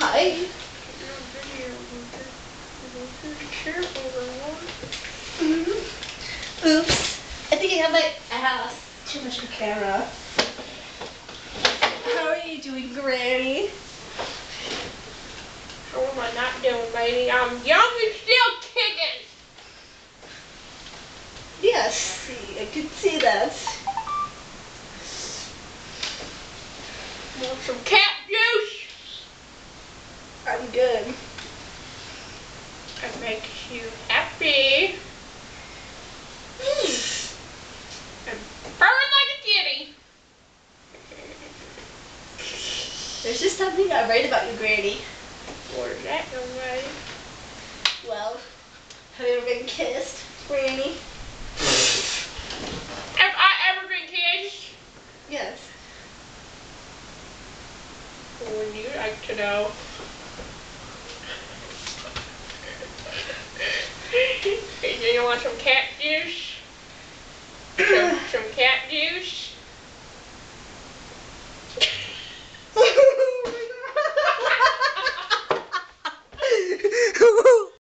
Hi. Oops. I think I have my ass too much of a camera. How are you doing, Granny? How am I not doing, lady? I'm young and still kicking. Yes, I can see that. Want some cat juice? I'm good. It makes you happy. And purring like a kitty. There's just something I write about you, Granny. What is that, young lady? Well, have you ever been kissed, Granny? Have I ever been kissed? Yes. Wouldn't you like to know? Do you want some cat juice? So